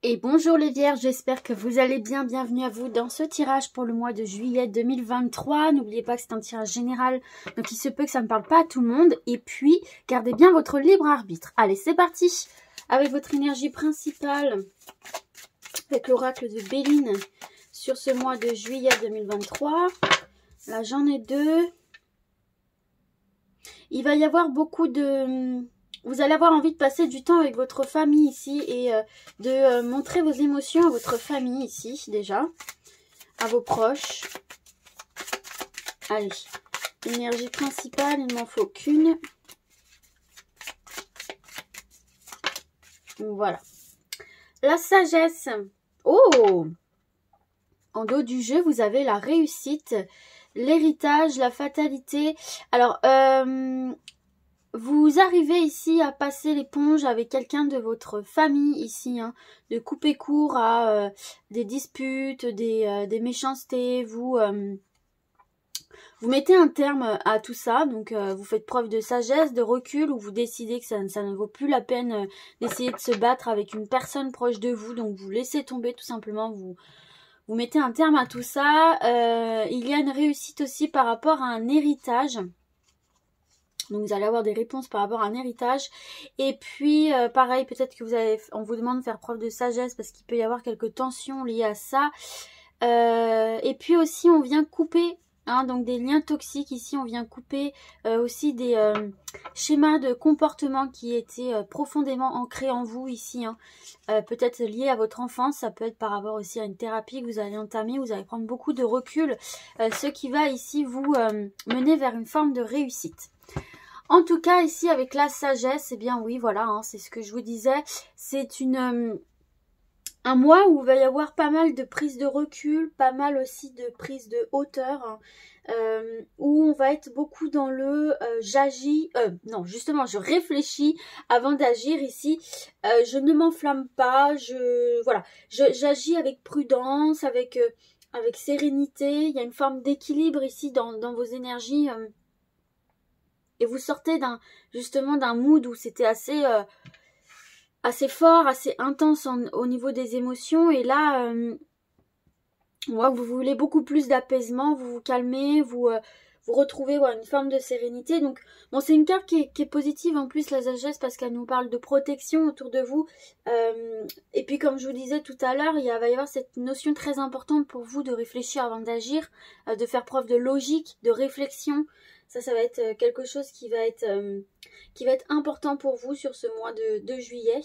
Et bonjour les vierges, j'espère que vous allez bien. Bienvenue à vous dans ce tirage pour le mois de juillet 2023. N'oubliez pas que c'est un tirage général, donc il se peut que ça ne parle pas à tout le monde. Et puis, gardez bien votre libre arbitre. Allez, c'est parti avec votre énergie principale, avec l'oracle de Béline sur ce mois de juillet 2023. Là, j'en ai deux. Il va y avoir beaucoup de... Vous allez avoir envie de passer du temps avec votre famille ici et de montrer vos émotions à votre famille ici déjà, à vos proches. Allez, énergie principale, il ne m'en faut qu'une. Voilà. La sagesse. Oh! En dos du jeu, vous avez la réussite, l'héritage, la fatalité. Alors, vous arrivez ici à passer l'éponge avec quelqu'un de votre famille ici, hein, de couper court à des disputes, des méchancetés. Vous mettez un terme à tout ça, donc vous faites preuve de sagesse, de recul, ou vous décidez que ça ne vaut plus la peine d'essayer de se battre avec une personne proche de vous, donc vous laissez tomber tout simplement, vous mettez un terme à tout ça. Il y a une réussite aussi par rapport à un héritage. Donc vous allez avoir des réponses par rapport à un héritage. Et puis pareil, peut-être que on vous demande de faire preuve de sagesse parce qu'il peut y avoir quelques tensions liées à ça. Et puis aussi on vient couper, hein, donc des liens toxiques. Ici on vient couper aussi des schémas de comportement qui étaient profondément ancrés en vous ici, hein. Peut-être liés à votre enfance, ça peut être par rapport aussi à une thérapie que vous allez entamer. Vous allez prendre beaucoup de recul, ce qui va ici vous mener vers une forme de réussite. En tout cas, ici, avec la sagesse, eh bien oui, voilà, hein, c'est ce que je vous disais. C'est un mois où il va y avoir pas mal de prises de recul, pas mal aussi de prises de hauteur, hein, où on va être beaucoup dans le j'agis, non, justement, je réfléchis avant d'agir ici. Je ne m'enflamme pas, voilà, j'agis avec prudence, avec sérénité. Il y a une forme d'équilibre ici dans vos énergies. Et vous sortez justement d'un mood où c'était assez fort, assez intense au niveau des émotions. Et là, vous voulez beaucoup plus d'apaisement, vous vous calmez, vous retrouvez une forme de sérénité. Donc, bon, c'est une carte qui est positive en plus, la sagesse, parce qu'elle nous parle de protection autour de vous. Et puis, comme je vous disais tout à l'heure, va y avoir cette notion très importante pour vous de réfléchir avant d'agir, de faire preuve de logique, de réflexion. Ça va être quelque chose qui va être important pour vous sur ce mois de juillet.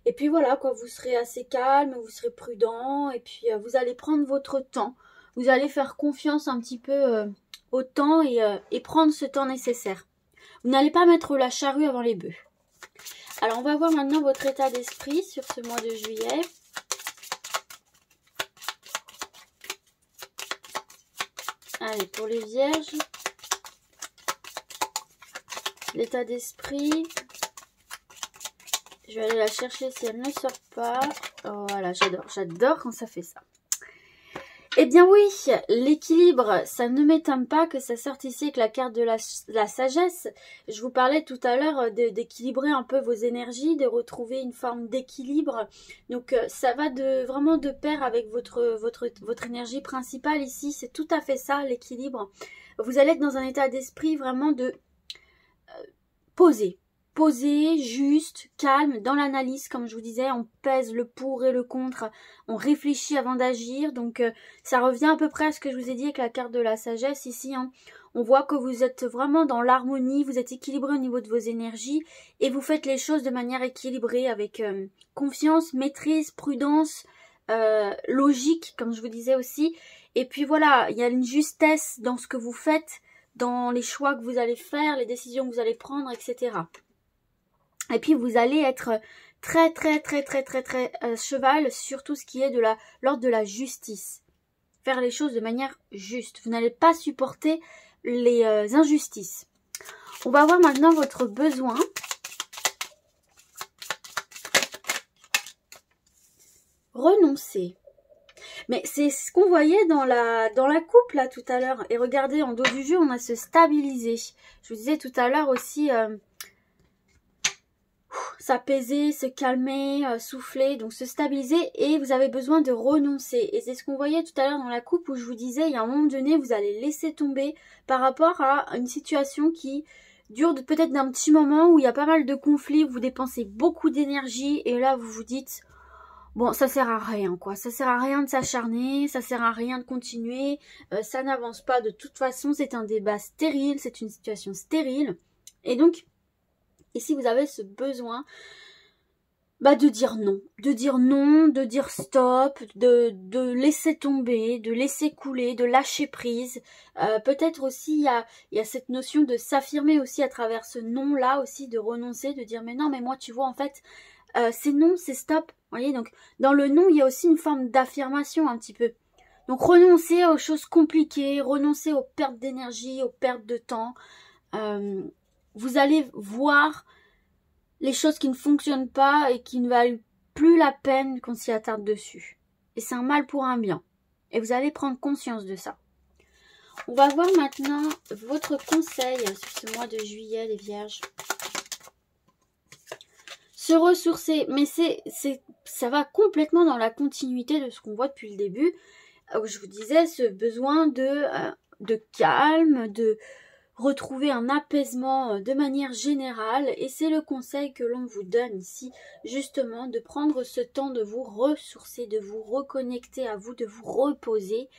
Et puis voilà, quoi, vous serez assez calme, vous serez prudent, et puis vous allez prendre votre temps. Vous allez faire confiance un petit peu au temps et prendre ce temps nécessaire. Vous n'allez pas mettre la charrue avant les bœufs. Alors, on va voir maintenant votre état d'esprit sur ce mois de juillet. Allez, pour les vierges. L'état d'esprit, je vais aller la chercher si elle ne sort pas. Oh, voilà, j'adore quand ça fait ça. Eh bien oui, l'équilibre, ça ne m'étonne pas que ça sorte ici avec la carte de la sagesse. Je vous parlais tout à l'heure d'équilibrer un peu vos énergies, de retrouver une forme d'équilibre. Donc ça va vraiment de pair avec votre énergie principale ici. C'est tout à fait ça, l'équilibre. Vous allez être dans un état d'esprit vraiment de posé, juste, calme, dans l'analyse, comme je vous disais, on pèse le pour et le contre, on réfléchit avant d'agir, donc ça revient à peu près à ce que je vous ai dit avec la carte de la sagesse ici, hein. On voit que vous êtes vraiment dans l'harmonie, vous êtes équilibré au niveau de vos énergies, et vous faites les choses de manière équilibrée, avec confiance, maîtrise, prudence, logique, comme je vous disais aussi, et puis voilà, il y a une justesse dans ce que vous faites, dans les choix que vous allez faire, les décisions que vous allez prendre, etc. Et puis vous allez être très cheval sur tout ce qui est de l'ordre de la justice. Faire les choses de manière juste. Vous n'allez pas supporter les injustices. On va voir maintenant votre besoin. Renoncer. Mais c'est ce qu'on voyait dans la coupe là tout à l'heure. Et regardez, en dos du jeu, on a se stabiliser. Je vous disais tout à l'heure aussi, s'apaiser, se calmer, souffler, donc se stabiliser, et vous avez besoin de renoncer. Et c'est ce qu'on voyait tout à l'heure dans la coupe où je vous disais, il y a un moment donné, vous allez laisser tomber par rapport à une situation qui dure peut-être d'un petit moment, où il y a pas mal de conflits, où vous dépensez beaucoup d'énergie, et là vous vous dites, bon, ça sert à rien, quoi. Ça sert à rien de s'acharner, ça sert à rien de continuer, ça n'avance pas de toute façon, c'est un débat stérile, c'est une situation stérile. Et donc, ici vous avez ce besoin de dire non, de dire stop, de laisser tomber, de laisser couler, de lâcher prise. Peut-être aussi il y a cette notion de s'affirmer aussi à travers ce non-là aussi, de renoncer, de dire mais non, mais moi tu vois en fait, c'est non, c'est stop. Vous voyez, donc dans le non, il y a aussi une forme d'affirmation un petit peu. Donc renoncer aux choses compliquées, renoncer aux pertes d'énergie, aux pertes de temps. Vous allez voir les choses qui ne fonctionnent pas et qui ne valent plus la peine qu'on s'y attarde dessus. Et c'est un mal pour un bien. Et vous allez prendre conscience de ça. On va voir maintenant votre conseil sur ce mois de juillet, les vierges. Se ressourcer, mais ça va complètement dans la continuité de ce qu'on voit depuis le début, où je vous disais ce besoin de calme, de retrouver un apaisement de manière générale, et c'est le conseil que l'on vous donne ici, justement, de prendre ce temps de vous ressourcer, de vous reconnecter à vous, de vous reposer,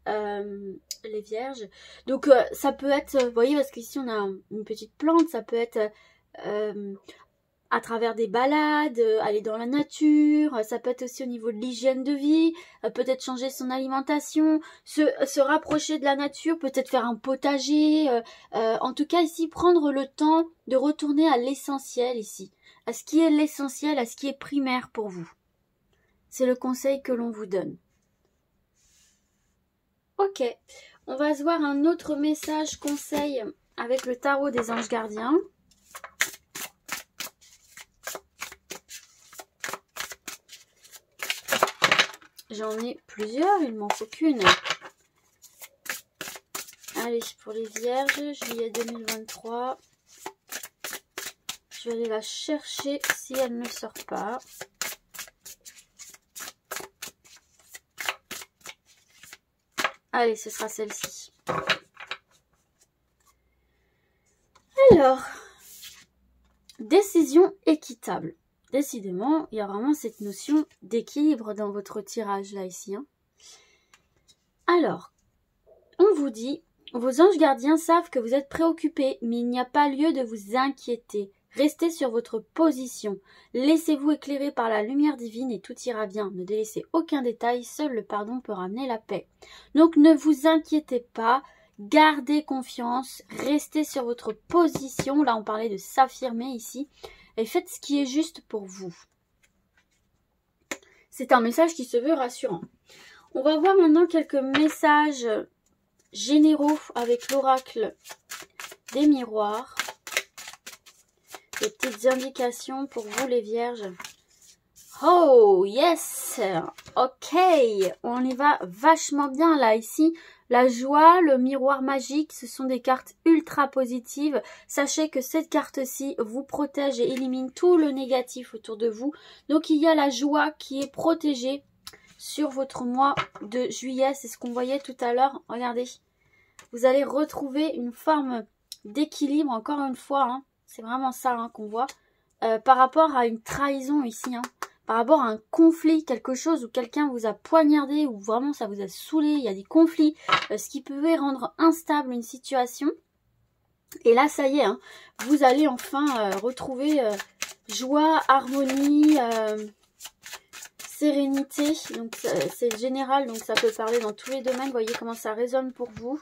les vierges. Donc ça peut être, vous voyez, parce qu'ici on a une petite plante, ça peut être à travers des balades, aller dans la nature, ça peut être aussi au niveau de l'hygiène de vie, peut-être changer son alimentation, se rapprocher de la nature, peut-être faire un potager, en tout cas ici prendre le temps de retourner à l'essentiel ici, à ce qui est l'essentiel, à ce qui est primaire pour vous. C'est le conseil que l'on vous donne. Ok, on va se voir un autre message conseil avec le tarot des anges gardiens. J'en ai plusieurs, il m'en faut qu'une. Allez, pour les vierges, juillet 2023. Je vais aller la chercher si elle ne sort pas. Allez, ce sera celle-ci. Alors, décision équitable. Décidément, il y a vraiment cette notion d'équilibre dans votre tirage là ici. Alors, on vous dit, vos anges gardiens savent que vous êtes préoccupés, mais il n'y a pas lieu de vous inquiéter. Restez sur votre position. Laissez-vous éclairer par la lumière divine et tout ira bien. Ne délaissez aucun détail, seul le pardon peut ramener la paix. Donc ne vous inquiétez pas, gardez confiance, restez sur votre position. Là, on parlait de s'affirmer ici. Et faites ce qui est juste pour vous. C'est un message qui se veut rassurant. On va voir maintenant quelques messages généraux avec l'oracle des miroirs. Des petites indications pour vous les vierges. Oh yes, ok, on y va vachement bien là ici. La joie, le miroir magique, ce sont des cartes ultra positives. Sachez que cette carte-ci vous protège et élimine tout le négatif autour de vous. Donc il y a la joie qui est protégée sur votre mois de juillet. C'est ce qu'on voyait tout à l'heure. Regardez, vous allez retrouver une forme d'équilibre encore une fois. C'est vraiment ça qu'on voit par rapport à une trahison ici. Par rapport à un conflit, quelque chose où quelqu'un vous a poignardé, ou vraiment ça vous a saoulé, il y a des conflits, ce qui pouvait rendre instable une situation. Et là, ça y est, vous allez enfin retrouver joie, harmonie, sérénité. Donc c'est général, donc ça peut parler dans tous les domaines. Vous voyez comment ça résonne pour vous.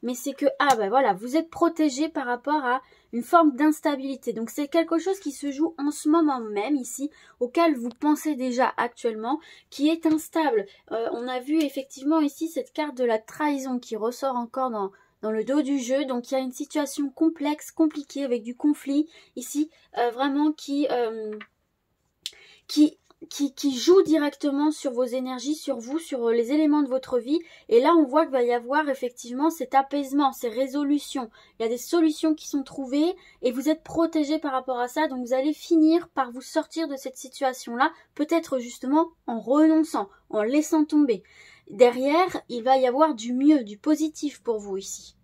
Mais c'est que, voilà, vous êtes protégé par rapport à une forme d'instabilité. Donc c'est quelque chose qui se joue en ce moment même ici, auquel vous pensez déjà actuellement, qui est instable. On a vu effectivement ici cette carte de la trahison qui ressort encore dans le dos du jeu. Donc il y a une situation complexe, compliquée, avec du conflit ici, vraiment qui qui joue directement sur vos énergies, sur vous, sur les éléments de votre vie. Et là, on voit qu'il va y avoir effectivement cet apaisement, ces résolutions. Il y a des solutions qui sont trouvées et vous êtes protégé par rapport à ça. Donc, vous allez finir par vous sortir de cette situation-là, peut-être justement en renonçant, en laissant tomber. Derrière, il va y avoir du mieux, du positif pour vous ici.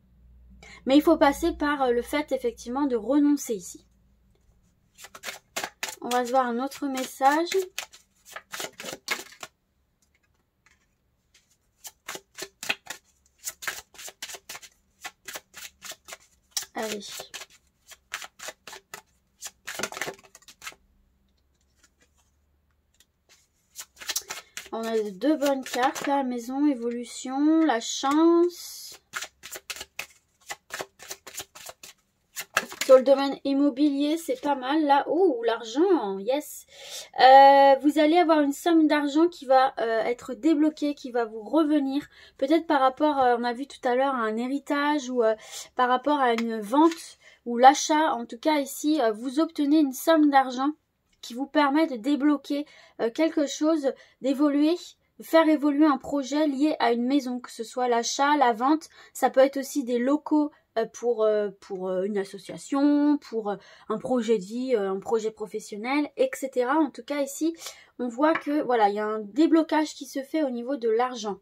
Mais il faut passer par le fait effectivement de renoncer ici. On va se voir un autre message. Allez. On a deux bonnes cartes, la maison, évolution, la chance. Sur le domaine immobilier, c'est pas mal. Là, oh, l'argent, yes. Vous allez avoir une somme d'argent qui va être débloquée, qui va vous revenir. Peut-être par rapport, on a vu tout à l'heure, à un héritage ou par rapport à une vente ou l'achat. En tout cas, ici, vous obtenez une somme d'argent qui vous permet de débloquer quelque chose, d'évoluer, de faire évoluer un projet lié à une maison, que ce soit l'achat, la vente. Ça peut être aussi des locaux pour une association, pour un projet de vie, un projet professionnel, etc. En tout cas, ici, on voit que voilà, il y a un déblocage qui se fait au niveau de l'argent.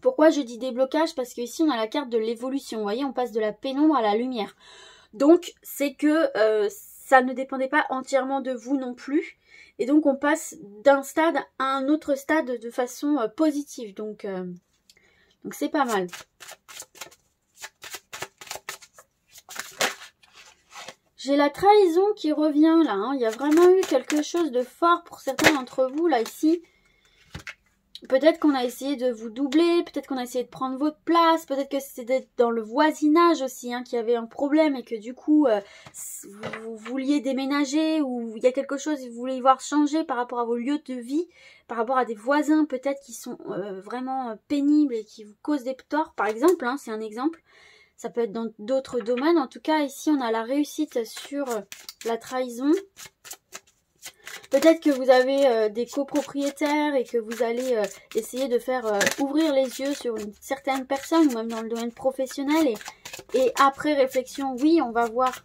Pourquoi je dis déblocage? Parce que ici, on a la carte de l'évolution. Vous voyez, on passe de la pénombre à la lumière. Donc, c'est que ça ne dépendait pas entièrement de vous non plus. Et donc, on passe d'un stade à un autre stade de façon positive. Donc c'est pas mal. J'ai la trahison qui revient là. Hein. Il y a vraiment eu quelque chose de fort pour certains d'entre vous là, ici. Peut-être qu'on a essayé de vous doubler, peut-être qu'on a essayé de prendre votre place, peut-être que c'était dans le voisinage aussi qu'il y avait un problème et que du coup vous vouliez déménager ou il y a quelque chose que vous voulez voir changer par rapport à vos lieux de vie, par rapport à des voisins peut-être qui sont vraiment pénibles et qui vous causent des torts par exemple, hein, c'est un exemple. Ça peut être dans d'autres domaines. En tout cas, ici, on a la réussite sur la trahison. Peut-être que vous avez des copropriétaires et que vous allez essayer de faire ouvrir les yeux sur une certaine personne, ou même dans le domaine professionnel. Et après réflexion, oui, on va voir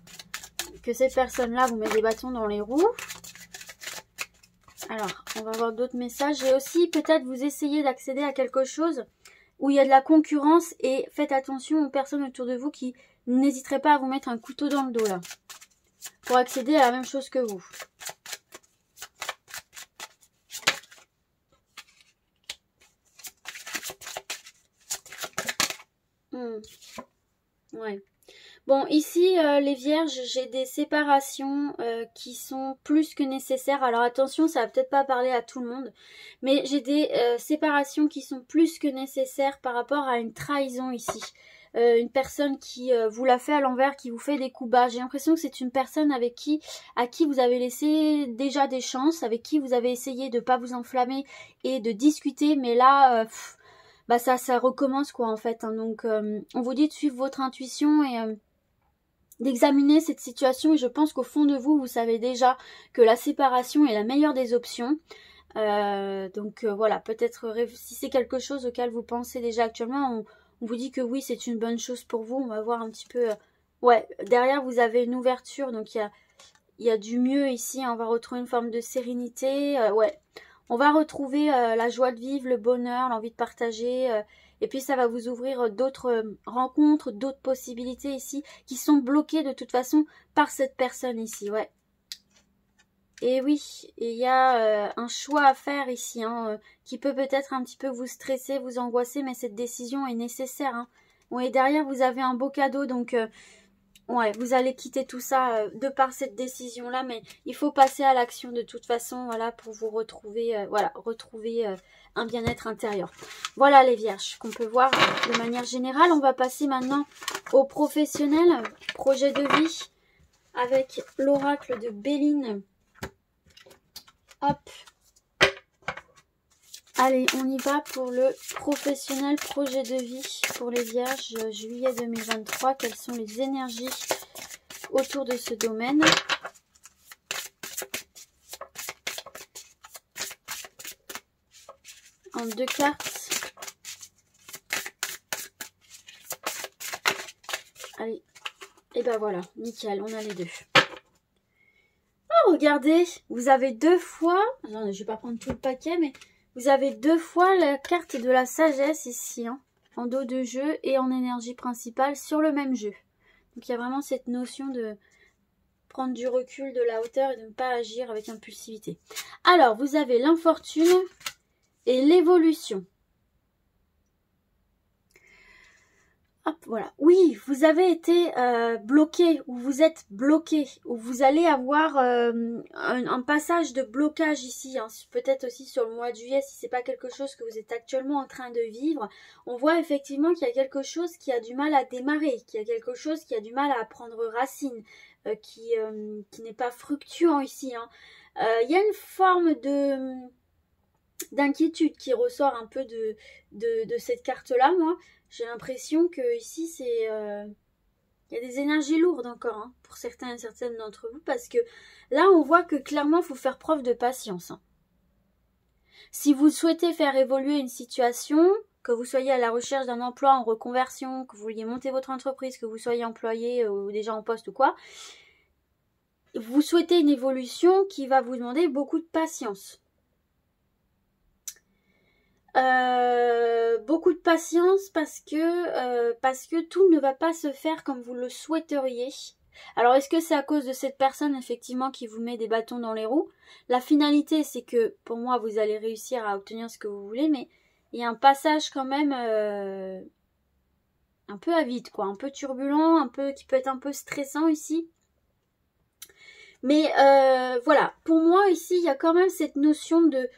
que cette personne-là vous met des bâtons dans les roues. Alors, on va voir d'autres messages. Et aussi, peut-être vous essayez d'accéder à quelque chose où il y a de la concurrence et faites attention aux personnes autour de vous qui n'hésiteraient pas à vous mettre un couteau dans le dos là pour accéder à la même chose que vous. Ouais. Bon, ici, les vierges, j'ai des séparations qui sont plus que nécessaires. Alors attention, ça va peut-être pas parler à tout le monde, mais j'ai des séparations qui sont plus que nécessaires par rapport à une trahison ici. Une personne qui vous l'a fait à l'envers, qui vous fait des coups bas. J'ai l'impression que c'est une personne à qui vous avez laissé déjà des chances, avec qui vous avez essayé de pas vous enflammer et de discuter, mais là... bah ça recommence quoi en fait. Hein. Donc on vous dit de suivre votre intuition et... d'examiner cette situation et je pense qu'au fond de vous, vous savez déjà que la séparation est la meilleure des options. Donc voilà, peut-être si c'est quelque chose auquel vous pensez déjà actuellement, on vous dit que oui, c'est une bonne chose pour vous. On va voir un petit peu... ouais, derrière vous avez une ouverture, donc il y a du mieux ici. Hein. On va retrouver une forme de sérénité. Ouais, on va retrouver la joie de vivre, le bonheur, l'envie de partager... et puis ça va vous ouvrir d'autres rencontres, d'autres possibilités ici qui sont bloquées de toute façon par cette personne ici, ouais. Et oui, il y a un choix à faire ici, hein, qui peut peut-être un petit peu vous stresser, vous angoisser, mais cette décision est nécessaire. Hein. Bon, et derrière, vous avez un beau cadeau, donc ouais, vous allez quitter tout ça de par cette décision-là, mais il faut passer à l'action de toute façon, voilà, pour vous retrouver, voilà, retrouver un bien-être intérieur. Voilà les vierges qu'on peut voir de manière générale. On va passer maintenant au professionnel, projet de vie, avec l'oracle de Béline. Hop. Allez, on y va pour le professionnel, projet de vie pour les vierges, juillet 2023. Quelles sont les énergies autour de ce domaine? en 2 cartes. Allez, et ben voilà, nickel, on a les deux. Oh, regardez, vous avez 2 fois, non, je vais pas prendre tout le paquet, mais vous avez 2 fois la carte de la sagesse ici, hein, en dos de jeu et en énergie principale sur le même jeu. Donc il y a vraiment cette notion de prendre du recul, de la hauteur et de ne pas agir avec impulsivité. Alors, vous avez l'infortune et l'évolution. Hop, voilà. Oui, vous avez été bloqué, ou vous êtes bloqué, ou vous allez avoir un passage de blocage ici, hein, peut-être aussi sur le mois de juillet, si c'est pas quelque chose que vous êtes actuellement en train de vivre. On voit effectivement qu'il y a quelque chose qui a du mal à démarrer, qu'il y a quelque chose qui a du mal à prendre racine, qui n'est pas fructueux ici, hein. Il y a une forme d'inquiétude qui ressort un peu de cette carte-là, moi. J'ai l'impression que ici, c'est... il y a des énergies lourdes encore, hein, pour certains et certaines d'entre vous, parce que là, on voit que clairement, il faut faire preuve de patience, hein. Si vous souhaitez faire évoluer une situation, que vous soyez à la recherche d'un emploi en reconversion, que vous vouliez monter votre entreprise, que vous soyez employé ou déjà en poste ou quoi, vous souhaitez une évolution qui va vous demander beaucoup de patience. Beaucoup de patience parce que tout ne va pas se faire comme vous le souhaiteriez. Alors est-ce que c'est à cause de cette personne effectivement qui vous met des bâtons dans les roues? La finalité c'est que pour moi vous allez réussir à obtenir ce que vous voulez, mais il y a un passage quand même un peu à vide, quoi, un peu turbulent, un peu qui peut être un peu stressant ici. Mais voilà, pour moi ici il y a quand même cette notion de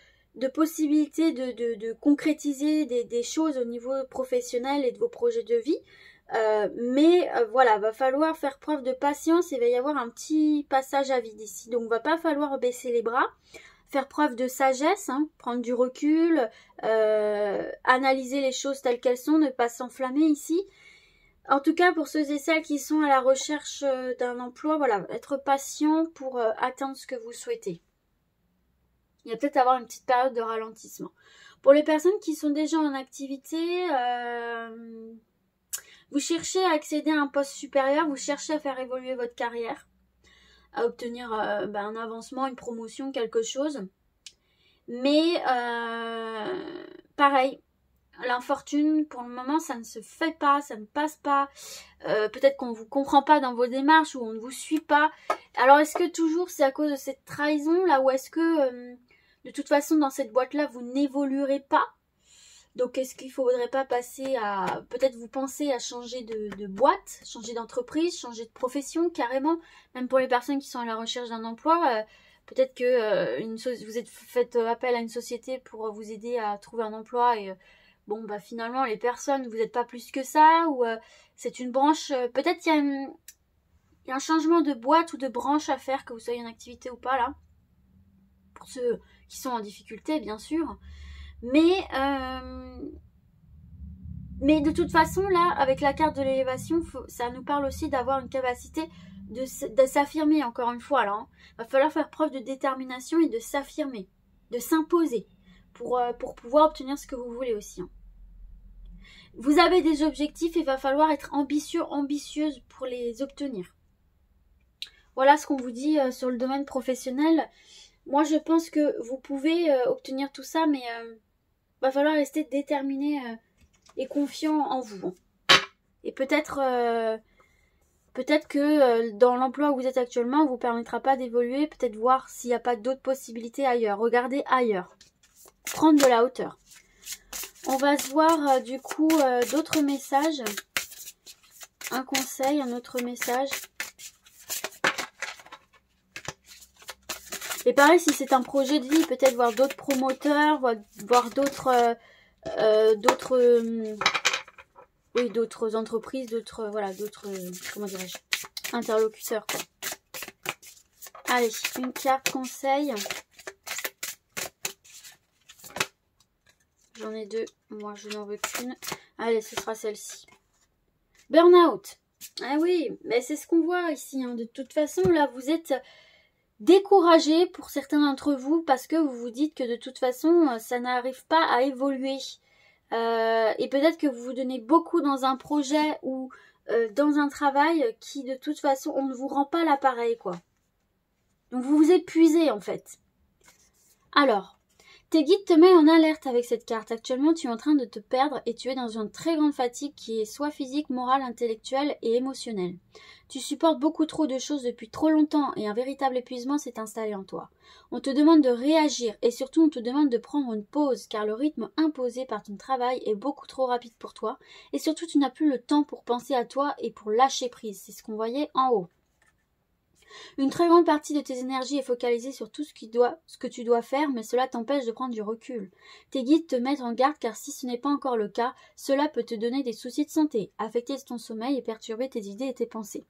possibilité de concrétiser des choses au niveau professionnel et de vos projets de vie. Mais voilà, va falloir faire preuve de patience, il va y avoir un petit passage à vide ici. Donc, va pas falloir baisser les bras, faire preuve de sagesse, hein, prendre du recul, analyser les choses telles qu'elles sont, ne pas s'enflammer ici. En tout cas, pour ceux et celles qui sont à la recherche d'un emploi, voilà, être patient pour atteindre ce que vous souhaitez. Il va peut-être avoir une petite période de ralentissement. Pour les personnes qui sont déjà en activité, vous cherchez à accéder à un poste supérieur, vous cherchez à faire évoluer votre carrière, à obtenir un avancement, une promotion, quelque chose. Mais pareil, l'infortune, pour le moment, ça ne se fait pas, ça ne passe pas. Peut-être qu'on ne vous comprend pas dans vos démarches ou on ne vous suit pas. Alors, est-ce que toujours c'est à cause de cette trahison là ou est-ce que de toute façon dans cette boîte-là vous n'évoluerez pas? Donc, est-ce qu'il ne faudrait pas passer à... Peut-être vous pensez à changer de boîte, changer d'entreprise, changer de profession carrément. Même pour les personnes qui sont à la recherche d'un emploi, peut-être que vous êtes fait appel à une société pour vous aider à trouver un emploi et... Bon, bah finalement, les personnes, vous n'êtes pas plus que ça, ou c'est une branche... peut-être qu'il y a un changement de boîte ou de branche à faire, que vous soyez en activité ou pas, là. Pour ceux qui sont en difficulté, bien sûr. Mais de toute façon, là, avec la carte de l'élévation, ça nous parle aussi d'avoir une capacité de s'affirmer, encore une fois, là. Hein. Va falloir faire preuve de détermination et de s'affirmer, de s'imposer. Pour pouvoir obtenir ce que vous voulez aussi. Hein. Vous avez des objectifs et il va falloir être ambitieux, ambitieuse pour les obtenir. Voilà ce qu'on vous dit sur le domaine professionnel. Moi, je pense que vous pouvez obtenir tout ça, mais va falloir rester déterminé et confiant en vous. Et peut-être que dans l'emploi où vous êtes actuellement, on ne vous permettra pas d'évoluer, peut-être voir s'il n'y a pas d'autres possibilités ailleurs. Regardez ailleurs. Prendre de la hauteur. On va se voir du coup d'autres messages. Un conseil, un autre message. Et pareil, si c'est un projet de vie, peut-être voir d'autres promoteurs, voir d'autres entreprises, comment dirais-je, interlocuteurs, quoi. Allez, une carte conseil. J'en ai 2, moi je n'en veux qu'une. Allez, ce sera celle-ci. Burnout. Ah oui, mais c'est ce qu'on voit ici. Hein. De toute façon, là, vous êtes découragé pour certains d'entre vous parce que vous vous dites que de toute façon ça n'arrive pas à évoluer. Et peut-être que vous vous donnez beaucoup dans un projet ou dans un travail qui de toute façon on ne vous rend pas l'appareil quoi. Donc vous vous épuisez en fait. Alors, tes guides te mettent en alerte avec cette carte. Actuellement, tu es en train de te perdre et tu es dans une très grande fatigue qui est soit physique, morale, intellectuelle et émotionnelle. Tu supportes beaucoup trop de choses depuis trop longtemps et un véritable épuisement s'est installé en toi. On te demande de réagir et surtout on te demande de prendre une pause car le rythme imposé par ton travail est beaucoup trop rapide pour toi et surtout tu n'as plus le temps pour penser à toi et pour lâcher prise. C'est ce qu'on voyait en haut. Une très grande partie de tes énergies est focalisée sur tout ce que tu dois faire, mais cela t'empêche de prendre du recul. Tes guides te mettent en garde car si ce n'est pas encore le cas, cela peut te donner des soucis de santé, affecter ton sommeil et perturber tes idées et tes pensées.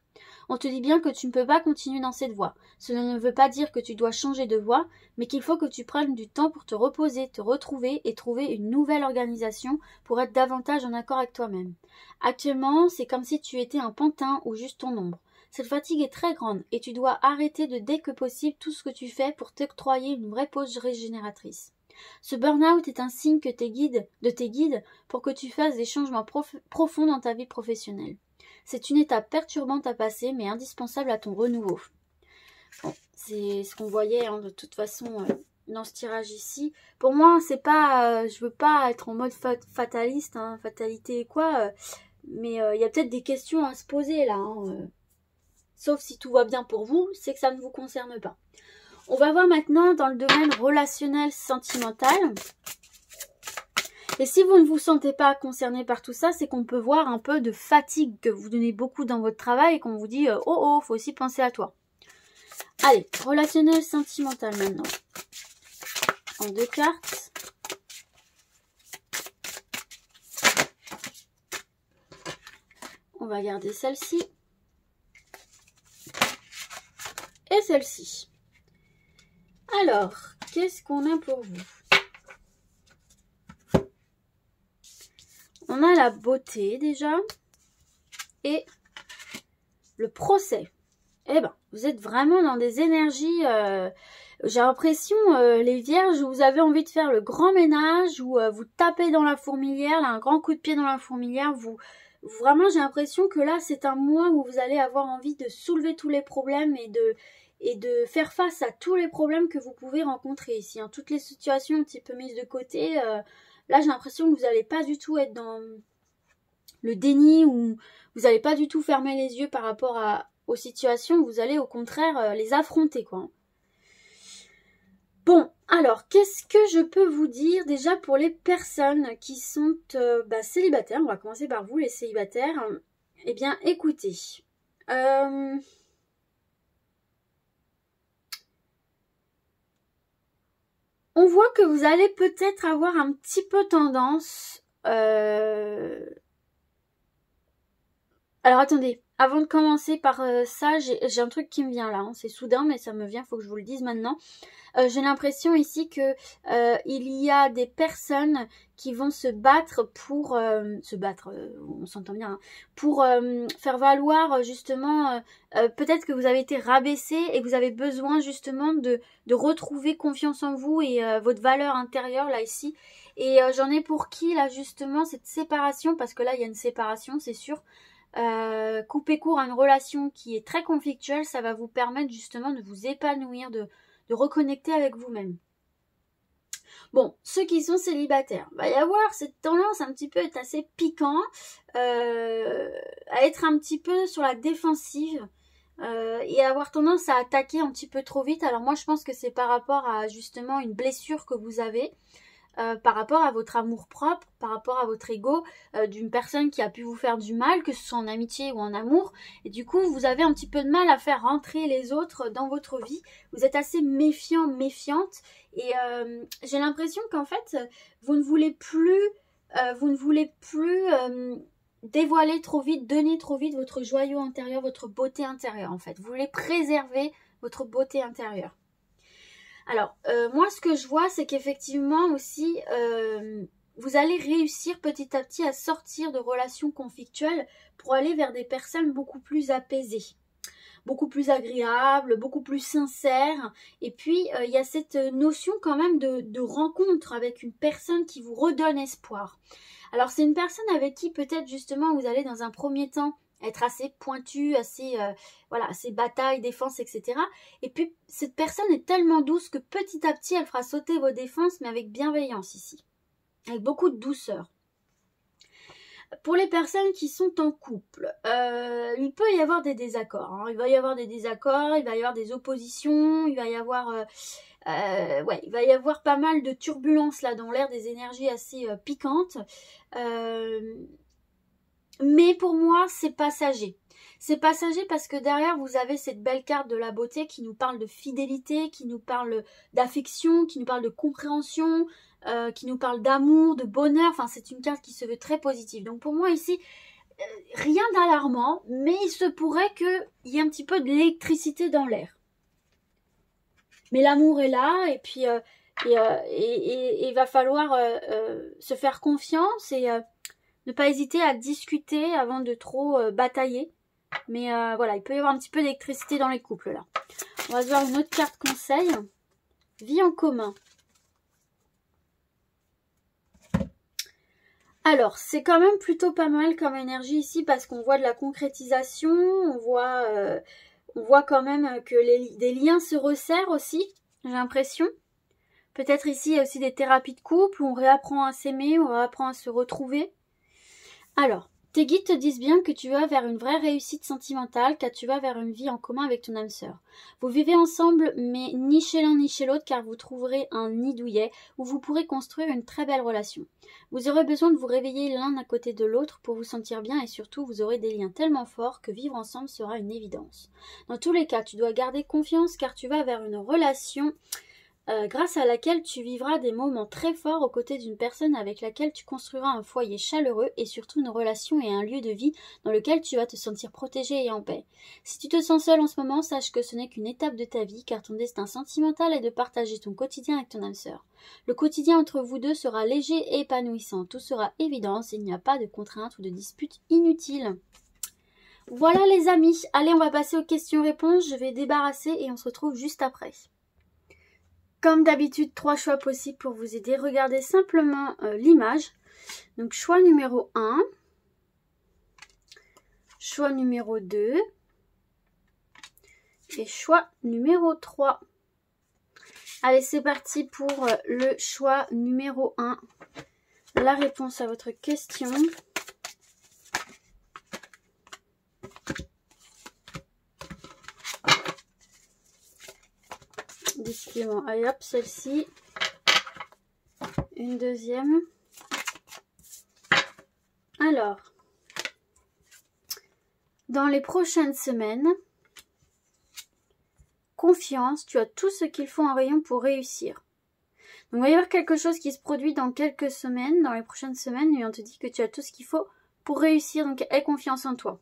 On te dit bien que tu ne peux pas continuer dans cette voie. Cela ne veut pas dire que tu dois changer de voie, mais qu'il faut que tu prennes du temps pour te reposer, te retrouver et trouver une nouvelle organisation pour être davantage en accord avec toi-même. Actuellement, c'est comme si tu étais un pantin ou juste ton ombre. Cette fatigue est très grande et tu dois arrêter de dès que possible tout ce que tu fais pour t'octroyer une vraie pause régénératrice. Ce burn-out est un signe de tes guides pour que tu fasses des changements profonds dans ta vie professionnelle. C'est une étape perturbante à passer mais indispensable à ton renouveau. Bon, c'est ce qu'on voyait de toute façon dans ce tirage ici. Pour moi, c'est pas, je veux pas être en mode fataliste, fatalité et quoi, mais il y a peut-être des questions à se poser là. Sauf si tout va bien pour vous, c'est que ça ne vous concerne pas. On va voir maintenant dans le domaine relationnel sentimental. Et si vous ne vous sentez pas concerné par tout ça, c'est qu'on peut voir un peu de fatigue que vous donnez beaucoup dans votre travail et qu'on vous dit « Oh, faut aussi penser à toi ». Allez, relationnel sentimental maintenant. En 2 cartes. On va garder celle-ci. Et celle-ci. Alors, qu'est-ce qu'on a pour vous? On a la beauté déjà. Et le procès. Eh ben, vous êtes vraiment dans des énergies... j'ai l'impression, les vierges, vous avez envie de faire le grand ménage ou vous tapez dans la fourmilière, là, un grand coup de pied dans la fourmilière. Vraiment, j'ai l'impression que là, c'est un mois où vous allez avoir envie de soulever tous les problèmes et de faire face à tous les problèmes que vous pouvez rencontrer ici. Toutes les situations un petit peu mises de côté, là, j'ai l'impression que vous n'allez pas du tout être dans le déni ou vous n'allez pas du tout fermer les yeux par rapport aux situations. Vous allez au contraire les affronter, quoi. Bon, alors, qu'est-ce que je peux vous dire déjà pour les personnes qui sont célibataires? On va commencer par vous, les célibataires. Eh bien, écoutez. On voit que vous allez peut-être avoir un petit peu tendance... Alors, attendez. Avant de commencer par ça, j'ai un truc qui me vient là. C'est soudain, mais ça me vient, il faut que je vous le dise maintenant. J'ai l'impression ici que il y a des personnes qui vont se battre pour on s'entend bien, hein, pour faire valoir justement peut-être que vous avez été rabaissé et que vous avez besoin justement de retrouver confiance en vous et votre valeur intérieure là ici. Et j'en ai pour qui là justement cette séparation, parce que là il y a une séparation, c'est sûr. Couper court à une relation qui est très conflictuelle, ça va vous permettre justement de vous épanouir, de reconnecter avec vous-même. Bon, ceux qui sont célibataires, va y avoir cette tendance un petit peu à être assez piquant, à être un petit peu sur la défensive et avoir tendance à attaquer un petit peu trop vite. Alors moi je pense que c'est par rapport à justement une blessure que vous avez. Par rapport à votre amour-propre, par rapport à votre ego, d'une personne qui a pu vous faire du mal, que ce soit en amitié ou en amour. Et du coup, vous avez un petit peu de mal à faire rentrer les autres dans votre vie. Vous êtes assez méfiant, méfiante. Et j'ai l'impression qu'en fait, vous ne voulez plus dévoiler trop vite, donner trop vite votre joyau intérieur, votre beauté intérieure en fait. Vous voulez préserver votre beauté intérieure. Alors, moi, ce que je vois, c'est qu'effectivement aussi, vous allez réussir petit à petit à sortir de relations conflictuelles pour aller vers des personnes beaucoup plus apaisées. beaucoup plus agréable, beaucoup plus sincère. Et puis, il y a cette notion quand même de rencontre avec une personne qui vous redonne espoir. Alors, c'est une personne avec qui peut-être justement vous allez dans un premier temps être assez pointu, assez, voilà, assez bataille, défense, etc. Et puis, cette personne est tellement douce que petit à petit, elle fera sauter vos défenses, mais avec bienveillance ici. Avec beaucoup de douceur. Pour les personnes qui sont en couple, il peut y avoir des désaccords. Hein. Il va y avoir des désaccords, il va y avoir des oppositions, il va y avoir, ouais, il va y avoir pas mal de turbulences là dans l'air, des énergies assez piquantes. Mais pour moi, c'est passager. C'est passager parce que derrière, vous avez cette belle carte de la beauté qui nous parle de fidélité, qui nous parle d'affection, qui nous parle de compréhension, qui nous parle d'amour, de bonheur. Enfin, c'est une carte qui se veut très positive. Donc pour moi ici, rien d'alarmant, mais il se pourrait qu'il y ait un petit peu d'électricité dans l'air. Mais l'amour est là et puis il va falloir se faire confiance et ne pas hésiter à discuter avant de trop batailler. Mais voilà, il peut y avoir un petit peu d'électricité dans les couples là. On va se voir une autre carte conseil. Vie en commun. Alors, c'est quand même plutôt pas mal comme énergie ici parce qu'on voit de la concrétisation. On voit quand même que des liens se resserrent aussi, j'ai l'impression. Peut-être ici, il y a aussi des thérapies de couple où on réapprend à s'aimer, on réapprend à se retrouver. Alors, tes guides te disent bien que tu vas vers une vraie réussite sentimentale, car tu vas vers une vie en commun avec ton âme sœur. Vous vivez ensemble, mais ni chez l'un ni chez l'autre, car vous trouverez un nid douillet où vous pourrez construire une très belle relation. Vous aurez besoin de vous réveiller l'un à côté de l'autre pour vous sentir bien et surtout, vous aurez des liens tellement forts que vivre ensemble sera une évidence. Dans tous les cas, tu dois garder confiance car tu vas vers une relation grâce à laquelle tu vivras des moments très forts aux côtés d'une personne avec laquelle tu construiras un foyer chaleureux et surtout une relation et un lieu de vie dans lequel tu vas te sentir protégé et en paix. Si tu te sens seul en ce moment, sache que ce n'est qu'une étape de ta vie car ton destin sentimental est de partager ton quotidien avec ton âme sœur. Le quotidien entre vous deux sera léger et épanouissant, tout sera évidence et il n'y a pas de contraintes ou de disputes inutiles. Voilà les amis, allez on va passer aux questions-réponses, je vais débarrasser et on se retrouve juste après. Comme d'habitude, 3 choix possibles pour vous aider. Regardez simplement l'image. Donc, choix numéro 1. Choix numéro 2. Et choix numéro 3. Allez, c'est parti pour le choix numéro 1. La réponse à votre question. Décidément. Allez hop, celle-ci. Une deuxième. Alors, dans les prochaines semaines, confiance, tu as tout ce qu'il faut en rayon pour réussir. Donc, il va y avoir quelque chose qui se produit dans quelques semaines, dans les prochaines semaines, et on te dit que tu as tout ce qu'il faut pour réussir. Donc, aie confiance en toi.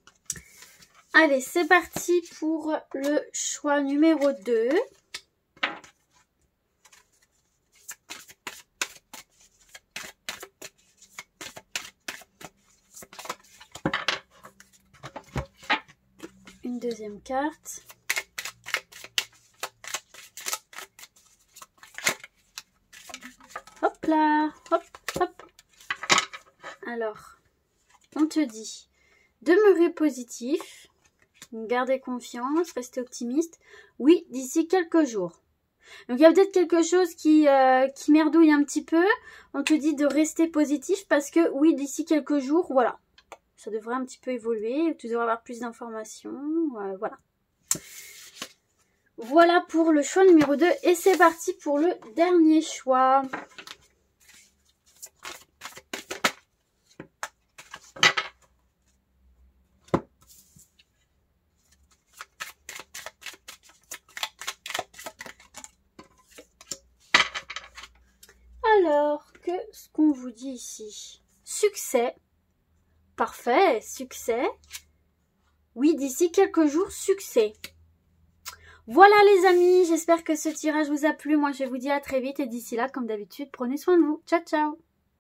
Allez, c'est parti pour le choix numéro 2. Une deuxième carte. Hop là, hop, hop. Alors, on te dit, demeurez positif, gardez confiance, restez optimiste. Oui, d'ici quelques jours. Donc, il y a peut-être quelque chose qui merdouille un petit peu. On te dit de rester positif parce que, oui, d'ici quelques jours, voilà. Ça devrait un petit peu évoluer, tu devrais avoir plus d'informations, voilà. Voilà pour le choix numéro 2 et c'est parti pour le dernier choix. Alors, qu'est-ce qu'on vous dit ici? Succès. Parfait, succès. Oui, d'ici quelques jours, succès. Voilà les amis, j'espère que ce tirage vous a plu. Moi, je vous dis à très vite et d'ici là, comme d'habitude, prenez soin de vous. Ciao, ciao.